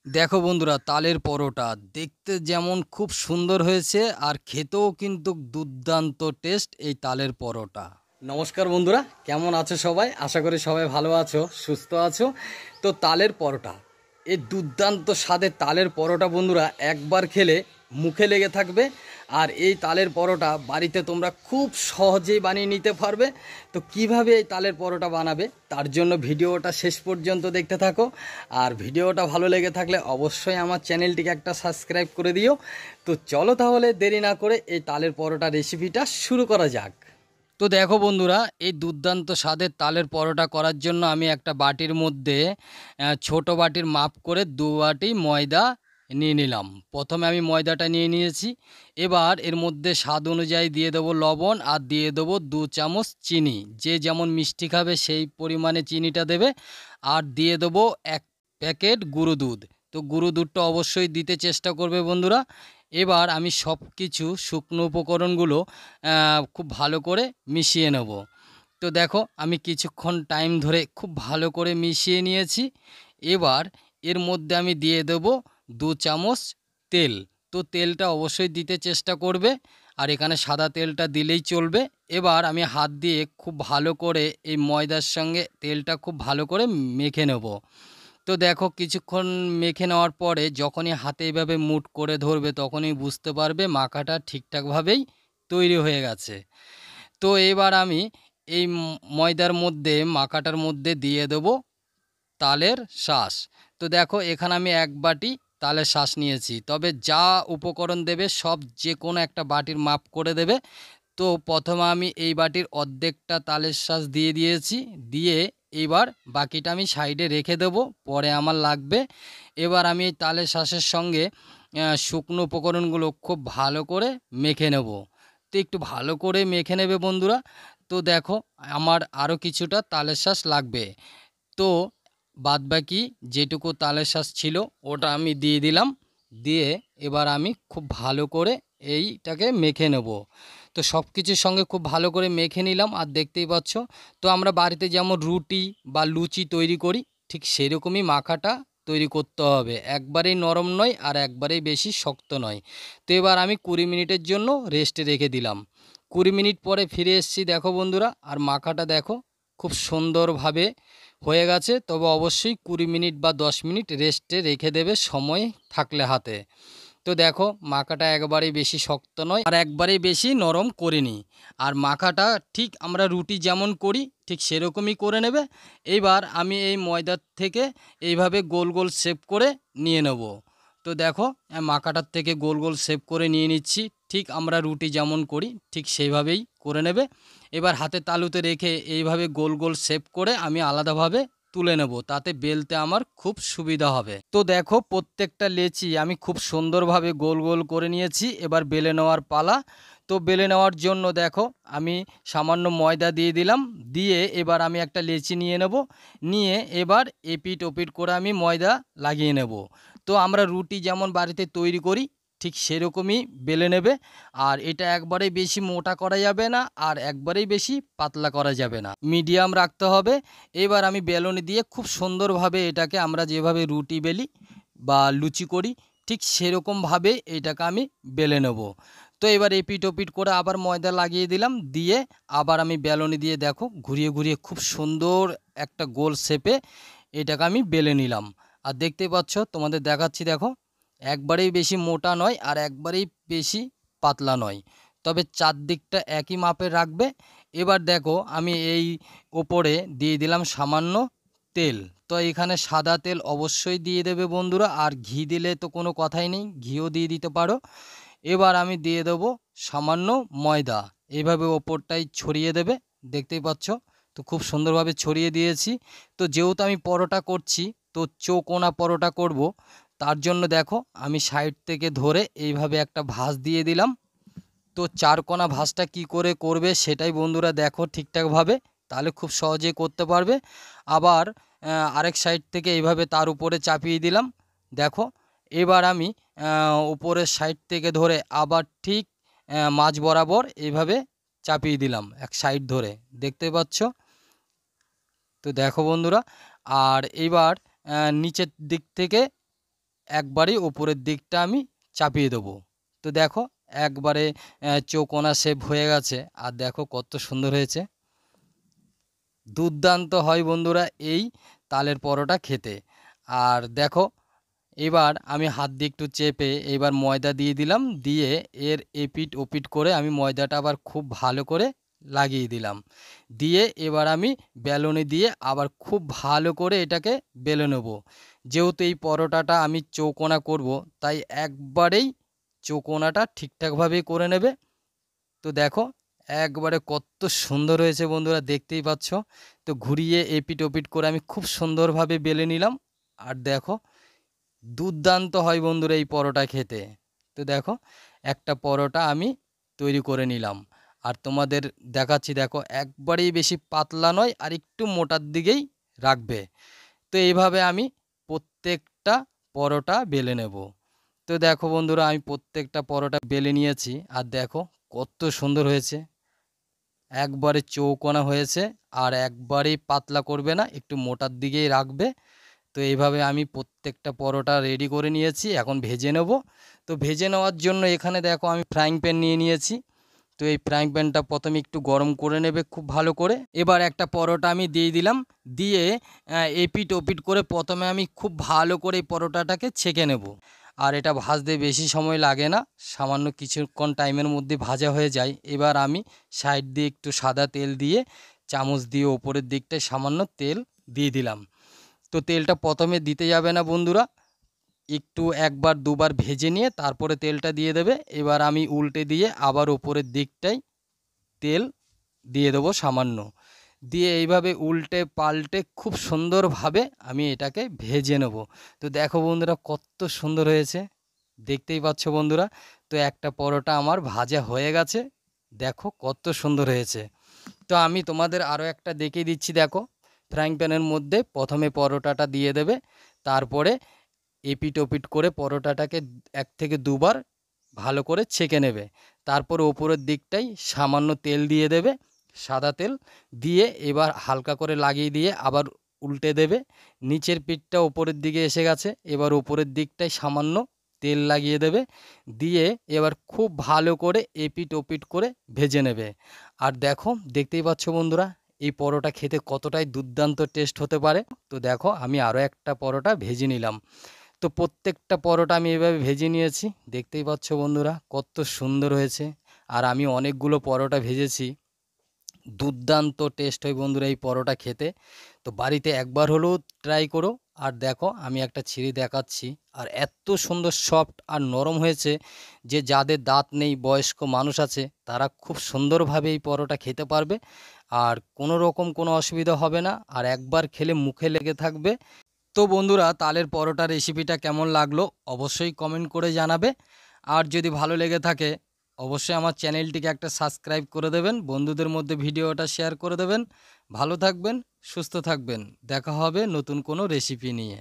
দেখো বন্ধুরা, তালের পরোটা দেখতে যেমন খুব সুন্দর হয়েছে আর খেতেও কিন্তু দুর্দান্ত টেস্ট এই তালের পরোটা। নমস্কার বন্ধুরা, কেমন আছো সবাই? আশা করি সবাই ভালো আছো, সুস্থ আছো। তো তালের পরোটা, এই দুর্দান্ত স্বাদের তালের পরোটা বন্ধুরা একবার খেলে মুখে লেগে থাকবে। আর এই তালের পরোটা বাড়িতে তোমরা খুব সহজেই বানিয়ে নিতে পারবে। তো কিভাবে এই তালের পরোটা বানাবে তার জন্য ভিডিওটা শেষ পর্যন্ত দেখতে থাকো। আর ভিডিওটা ভালো লেগে থাকলে অবশ্যই আমার চ্যানেলটিকে একটা সাবস্ক্রাইব করে দিও। তো চলো তাহলে দেরি না করে এই তালের পরোটা রেসিপিটা শুরু করা যাক। তো দেখো বন্ধুরা, এই দুর্দান্ত স্বাদের তালের পরোটা করার জন্য আমি একটা বাটির মধ্যে ছোট বাটির মাপ করে 2 বাটি ময়দা নিয়ে নিলাম। প্রথমে আমি ময়দাটা নিয়ে নিয়েছি। এবার এর মধ্যে স্বাদ অনুযায়ী দিয়ে দেবো লবণ আর দিয়ে দেবো 2 চামচ চিনি। যে যেমন মিষ্টি খাবে সেই পরিমাণে চিনিটা দেবে। আর দিয়ে দেবো 1 প্যাকেট গুঁড়ো দুধ। তো গুঁড়ো দুধটা অবশ্যই দিতে চেষ্টা করবে বন্ধুরা। এবার আমি সব কিছু শুকনো উপকরণগুলো খুব ভালো করে মিশিয়ে নেব। তো দেখো, আমি কিছুক্ষণ টাইম ধরে খুব ভালো করে মিশিয়ে নিয়েছি। এবার এর মধ্যে আমি দিয়ে দেব 2 চামচ তেল। তো তেলটা অবশ্যই দিতে চেষ্টা করবে, আর এখানে সাদা তেলটা দিলেই চলবে। এবার আমি হাত দিয়ে খুব ভালো করে এই ময়দার সঙ্গে তেলটা খুব ভালো করে মেখে নেব। তো দেখো, কিছুক্ষণ মেখে নেওয়ার পরে যখনই হাতে এভাবে মুঠ করে ধরবে তখনই বুঝতে পারবে মাখাটা ঠিকঠাকভাবেই তৈরি হয়ে গেছে। তো এবার আমি এই ময়দার মধ্যে মাখাটার মধ্যে দিয়ে দেবো তালের শাঁস। তো দেখো, এখানে আমি 1 বাটি তালের শাঁস নিয়েছি। তবে যা উপকরণ দেবে সব যে কোনো একটা বাটির মাপ করে দেবে। তো প্রথমে আমি এই বাটির অর্ধেকটা তালের শাঁস দিয়ে দিয়েছি। দিয়ে এবার বাকিটা আমি সাইডে রেখে দেবো, পরে আমার লাগবে। এবার আমি এই তালের শাঁসের সঙ্গে শুকনো উপকরণগুলো খুব ভালো করে মেখে নেব। তো একটু ভালো করে মেখে নেবে বন্ধুরা। তো দেখো, আমার আরও কিছুটা তালের শাঁস লাগবে। তো বাদবাকি যেটুকু তালের শাঁস ছিল ওটা আমি দিয়ে দিলাম। দিয়ে এবার আমি খুব ভালো করে এইটাকে মেখে নেব। তো সব কিছুর সঙ্গে খুব ভালো করে মেখে নিলাম। আর দেখতেই পাচ্ছ, তো আমরা বাড়িতে যেমন রুটি বা লুচি তৈরি করি ঠিক সেরকমই মাখাটা তৈরি করতে হবে। একবারেই নরম নয় আর একবারেই বেশি শক্ত নয়। তো এবার আমি 20 মিনিটের জন্য রেস্টে রেখে দিলাম। 20 মিনিট পরে ফিরে এসেছি। দেখো বন্ধুরা, আর মাখাটা দেখো খুব সুন্দরভাবে হয়ে গেছে। তবে অবশ্যই 20 মিনিট বা 10 মিনিট রেস্টে রেখে দেবে সময় থাকলে হাতে। তো দেখো, মাখাটা একবারেই বেশি শক্ত নয় আর একবারেই বেশি নরম করিনি। আর মাখাটা ঠিক আমরা রুটি যেমন করি ঠিক সেরকমই করে নেবে। এইবার আমি এই ময়দার থেকে এইভাবে গোল গোল শেপ করে নিয়ে নেব। তো দেখো, মাখাটার থেকে গোল গোল শেপ করে নিয়ে নিচ্ছি। ঠিক আমরা রুটি যেমন করি ঠিক সেইভাবেই করে নেবে। এবার হাতে তালুতে রেখে এইভাবে গোল গোল শেপ করে আমি আলাদাভাবে তুলে নেব, তাতে বেলতে আমার খুব সুবিধা হবে। তো দেখো, প্রত্যেকটা লেচি আমি খুব সুন্দরভাবে গোল গোল করে নিয়েছি। এবার বেলে নেওয়ার পালা। তো বেলে নেওয়ার জন্য দেখো, আমি সামান্য ময়দা দিয়ে দিলাম। দিয়ে এবার আমি একটা লেচি নিয়ে নেব। নিয়ে এবার এপিট ওপিট করে আমি ময়দা লাগিয়ে নেব। তো আমরা রুটি যেমন বাড়িতে তৈরি করি ঠিক সেরকমই বেলে নেবে। আর এটা একবারেই বেশি মোটা করা যাবে না আর একবারেই বেশি পাতলা করা যাবে না, মিডিয়াম রাখতে হবে। এবার আমি বেলুনি দিয়ে খুব সুন্দরভাবে এটাকে আমরা যেভাবে রুটি বেলি বা লুচি করি ঠিক সেরকমভাবে এটাকে আমি বেলে নেব। তো এবার এপিট ওপিট করে আবার ময়দা লাগিয়ে দিলাম। দিয়ে আবার আমি বেলুনি দিয়ে দেখো ঘুরিয়ে ঘুরিয়ে খুব সুন্দর একটা গোল শেপে এটাকে আমি বেলে নিলাম। আর দেখতে পাচ্ছ, তোমাদের দেখাচ্ছি, দেখো একবারেই বেশি মোটা নয় আর একবারেই বেশি পাতলা নয়, তবে চারদিকটা একই মাপের রাখবে। এবার দেখো, আমি এই ওপরে দিয়ে দিলাম সামান্য তেল। তো এখানে সাদা তেল অবশ্যই দিয়ে দেবে বন্ধুরা, আর ঘি দিলে তো কোনো কথাই নেই, ঘিও দিয়ে দিতে পারো। এবার আমি দিয়ে দেবো সামান্য ময়দা, এইভাবে ওপরটাই ছড়িয়ে দেবে। দেখতেই পাচ্ছ, তো খুব সুন্দরভাবে ছড়িয়ে দিয়েছি। তো যেহেতু আমি পরোটা করছি, তো চৌকোনা পরোটা করব, তার জন্য দেখো আমি সাইড থেকে ধরে এইভাবে একটা ভাঁজ দিয়ে দিলাম। তো চারকোনা ভাঁজটা কি করে করবে সেটাই বন্ধুরা দেখো ঠিকঠাকভাবে, তাহলে খুব সহজেই করতে পারবে। আবার আরেক সাইড থেকে এইভাবে তার উপরে চাপিয়ে দিলাম। দেখো, এবার আমি উপরের সাইড থেকে ধরে আবার ঠিক মাঝ বরাবর এইভাবে চাপিয়ে দিলাম এক সাইড ধরে, দেখতে পাচ্ছ। তো দেখো বন্ধুরা, আর এইবার নিচের দিক থেকে একবারেই ওপরের দিকটা আমি চাপিয়ে দেবো। তো দেখো একবারে চৌকোনা শেপ হয়ে গেছে। আর দেখো কত সুন্দর হয়েছে, দুর্দান্ত হয় বন্ধুরা এই তালের পরোটা খেতে। আর দেখো এবার আমি হাত দিয়ে একটু চেপে এবার ময়দা দিয়ে দিলাম, দিয়ে এর এপিট ওপিট করে আমি ময়দাটা আবার খুব ভালো করে লাগিয়ে দিলাম। দিয়ে এবার আমি বেলুনি দিয়ে আবার খুব ভালো করে এটাকে বেলে নেব। যেহেতু এই পরোটাটা আমি চৌকোনা করব, তাই একবারেই চৌকোনাটা ঠিকঠাকভাবেই করে নেবে। তো দেখো একবারে কত সুন্দর হয়েছে বন্ধুরা, দেখতেই পাচ্ছ। তো ঘুরিয়ে এপিট ওপিট করে আমি খুব সুন্দরভাবে বেলে নিলাম। আর দেখো দুর্দান্ত হয় বন্ধুরা এই পরোটা খেতে। তো দেখো একটা পরোটা আমি তৈরি করে নিলাম, আর তোমাদের দেখাচ্ছি। দেখো একবারেই বেশি পাতলা নয়, আর একটু মোটার দিকেই রাখবে। তো এইভাবে আমি প্রত্যেকটা পরোটা বেলে নেব। তো দেখো বন্ধুরা আমি প্রত্যেকটা পরোটা বেলে নিয়েছি, আর দেখো কত সুন্দর হয়েছে, একবারে চৌকোনা হয়েছে। আর একবারেই পাতলা করবে না, একটু মোটার দিকেই রাখবে। তো এইভাবে আমি প্রত্যেকটা পরোটা রেডি করে নিয়েছি, এখন ভেজে নেব। তো ভেজে নেওয়ার জন্য এখানে দেখো আমি ফ্রাইং প্যান নিয়ে নিয়েছি। তো এই ফ্রাইং প্যানটা প্রথমে একটু গরম করে নেবে খুব ভালো করে। এবার একটা পরোটা আমি দিয়ে দিলাম, দিয়ে এপিট ওপিট করে প্রথমে আমি খুব ভালো করে এই পরোটাটাকে ছেঁকে নেব। আর এটা ভাজতে বেশি সময় লাগে না, সামান্য কিছুক্ষণ টাইমের মধ্যে ভাজা হয়ে যায়। এবার আমি সাইড দিয়ে একটু সাদা তেল দিয়ে চামচ দিয়ে ওপরের দিকটায় সামান্য তেল দিয়ে দিলাম। তো তেলটা প্রথমে দিতে যাবে না বন্ধুরা, একটু একবার দুবার ভেজে নিয়ে তারপরে তেলটা দিয়ে দেবে। এবার আমি উল্টে দিয়ে আবার ওপরের দিকটায় তেল দিয়ে দেবো সামান্য, দিয়ে এইভাবে উল্টে পাল্টে খুব সুন্দরভাবে আমি এটাকে ভেজে নেব। তো দেখো বন্ধুরা কত সুন্দর হয়েছে, দেখতেই পাচ্ছ বন্ধুরা। তো একটা পরোটা আমার ভাজা হয়ে গেছে, দেখো কত সুন্দর হয়েছে। তো আমি তোমাদের আরও একটা দেখিয়ে দিচ্ছি। দেখো ফ্রাইং প্যানের মধ্যে প্রথমে পরোটাটা দিয়ে দেবে, তারপরে এপিট ওপিট করে পরোটাটাকে 1 থেকে 2 বার ভালো করে ছেঁকে নেবে। তারপর ওপরের দিকটাই সামান্য তেল দিয়ে দেবে, সাদা তেল দিয়ে এবার হালকা করে লাগিয়ে দিয়ে আবার উল্টে দেবে। নিচের পিঠটা ওপরের দিকে এসে গেছে, এবার ওপরের দিকটায় সামান্য তেল লাগিয়ে দেবে, দিয়ে এবার খুব ভালো করে এপিট ওপিট করে ভেজে নেবে। আর দেখো দেখতেই পাচ্ছ বন্ধুরা এই পরোটা খেতে কতটাই দুর্দান্ত টেস্ট হতে পারে। তো দেখো আমি আরও একটা পরোটা ভেজে নিলাম। তো প্রত্যেকটা পরোটা আমি এভাবে ভেজে নিয়েছি, দেখতেই পাচ্ছ বন্ধুরা কত সুন্দর হয়েছে। আর আমি অনেকগুলো পরোটা ভেজেছি, দুর্দান্ত টেস্ট হয় বন্ধুরা এই পরোটা খেতে। তো বাড়িতে একবার হলেও ট্রাই করো। আর দেখো আমি একটা ছিঁড়ে দেখাচ্ছি, আর এত সুন্দর সফট আর নরম হয়েছে যে যাদের দাঁত নেই, বয়স্ক মানুষ আছে, তারা খুব সুন্দরভাবে এই পরোটা খেতে পারবে, আর কোনো রকম কোনো অসুবিধা হবে না, আর একবার খেলে মুখে লেগে থাকবে। তো বন্ধুরা তালের পরোটা রেসিপিটা কেমন লাগলো অবশ্যই কমেন্ট করে জানাবে। আর যদি ভালো লেগে থাকে অবশ্যই আমার চ্যানেলটিকে একটা সাবস্ক্রাইব করে দেবেন, বন্ধুদের মধ্যে ভিডিওটা শেয়ার করে দেবেন। ভালো থাকবেন, সুস্থ থাকবেন, দেখা হবে নতুন কোনো রেসিপি নিয়ে।